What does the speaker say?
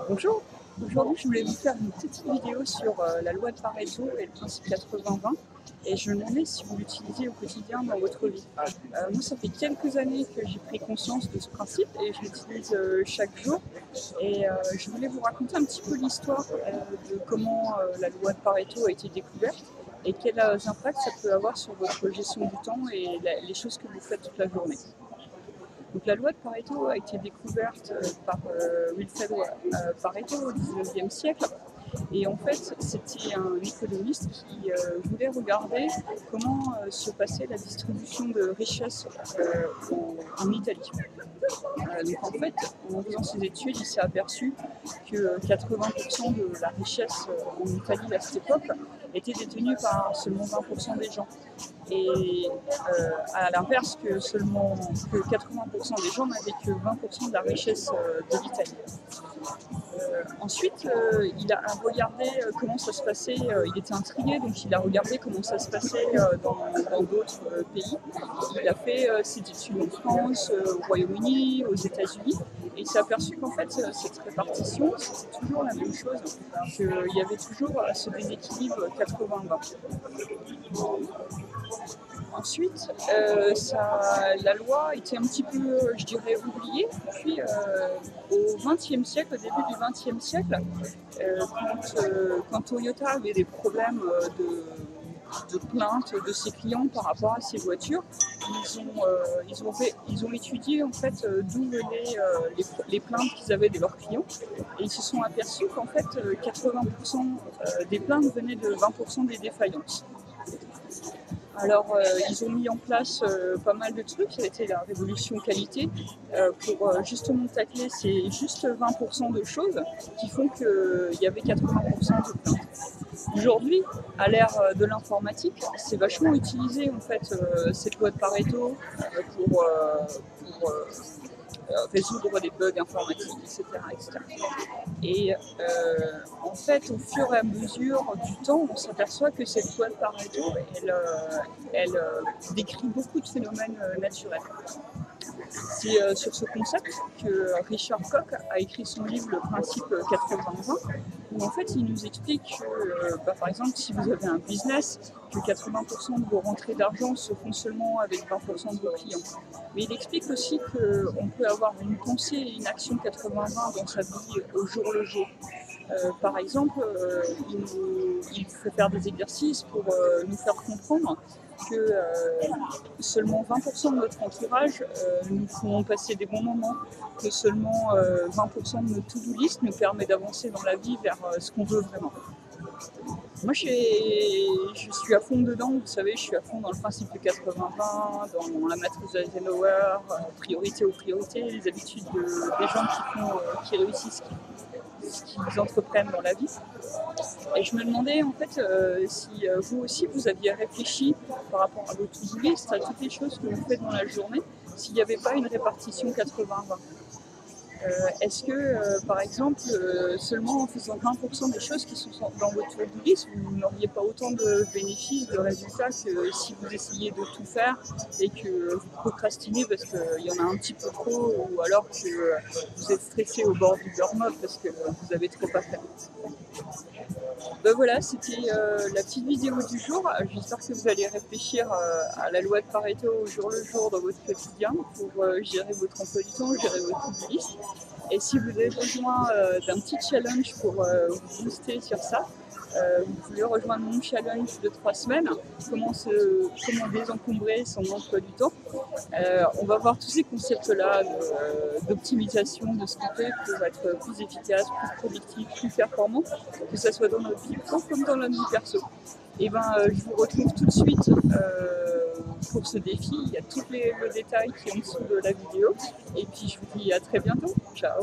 Bonjour, aujourd'hui je voulais vous faire une petite vidéo sur la loi de Pareto et le principe 80-20 et je me demandais si vous l'utilisez au quotidien dans votre vie. Moi ça fait quelques années que j'ai pris conscience de ce principe et je l'utilise chaque jour et je voulais vous raconter un petit peu l'histoire de comment la loi de Pareto a été découverte et quels impacts ça peut avoir sur votre gestion du temps et les choses que vous faites toute la journée. Donc, la loi de Pareto a été découverte par Wilfred Pareto au XIXe siècle. Et en fait, c'était un économiste qui voulait regarder comment se passait la distribution de richesses en Italie. Donc en fait, en faisant ses études, il s'est aperçu que 80% de la richesse en Italie à cette époque était détenue par seulement 20% des gens. Et à l'inverse que 80% des gens n'avaient que 20% de la richesse de l'Italie. Ensuite, il a regardé comment ça se passait, il était intrigué, donc il a regardé comment ça se passait dans d'autres pays. Il a fait ses études en France, au Royaume-Uni, aux États-Unis, et il s'est aperçu qu'en fait, cette répartition, c'était toujours la même chose, qu'il y avait toujours ce déséquilibre 80-20. Ensuite, la loi était un petit peu, je dirais, oubliée. Puis, au XXe siècle, au début du XXe siècle, quand Toyota avait des problèmes de plaintes de ses clients par rapport à ses voitures, ils ont étudié en fait d'où venaient les plaintes qu'ils avaient de leurs clients et ils se sont aperçus qu'en fait 80% des plaintes venaient de 20% des défaillances. Alors, ils ont mis en place pas mal de trucs, ça a été la révolution qualité, pour justement tacler ces juste 20% de choses qui font qu'il y avait 80% de plaintes. Aujourd'hui, à l'ère de l'informatique, c'est vachement utilisé en fait cette loi de Pareto pour résoudre des bugs informatiques, etc. etc. Et en fait, au fur et à mesure du temps, on s'aperçoit que cette loi de Pareto, elle décrit beaucoup de phénomènes naturels. C'est sur ce concept que Richard Koch a écrit son livre Le principe 80-20, où en fait il nous explique que, par exemple, si vous avez un business, que 80% de vos rentrées d'argent se font seulement avec 20% de vos clients. Mais il explique aussi qu'on peut avoir une pensée et une action 80-20 dans sa vie au jour le jour. Par exemple, il faut faire des exercices pour nous faire comprendre que seulement 20% de notre entourage nous font passer des bons moments, que seulement 20% de notre to-do list nous permet d'avancer dans la vie vers ce qu'on veut vraiment. Moi, je suis à fond dedans, vous savez, je suis à fond dans le principe du 80-20, dans la matrice d'Eisenhower, priorité aux priorités, les habitudes des gens qui réussissent, ce qu'ils entreprennent dans la vie. Et je me demandais en fait si vous aussi vous aviez réfléchi par rapport à votre to-do list, à toutes les choses que vous faites dans la journée, s'il n'y avait pas une répartition 80-20. Est-ce que, par exemple, seulement en faisant 20% des choses qui sont dans votre to-do list, vous n'auriez pas autant de bénéfices, de résultats que si vous essayez de tout faire et que vous procrastinez parce qu'il y en a un petit peu trop ou alors que vous êtes stressé au bord du burn-out parce que vous avez trop à faire. Ben voilà, c'était la petite vidéo du jour. J'espère que vous allez réfléchir à la loi de Pareto au jour le jour dans votre quotidien pour gérer votre emploi du temps, gérer votre to-do list. Et si vous avez besoin d'un petit challenge pour vous booster sur ça, vous pouvez rejoindre mon challenge de 3 semaines, comment désencombrer son emploi du temps. On va voir tous ces concepts-là d'optimisation de ce qu'on fait pour être plus efficace, plus productif, plus performant, que ce soit dans notre vie pro comme dans notre vie perso. Et je vous retrouve tout de suite pour ce défi. Il y a tout le détail qui est en dessous de la vidéo. Et puis je vous dis à très bientôt. Ciao.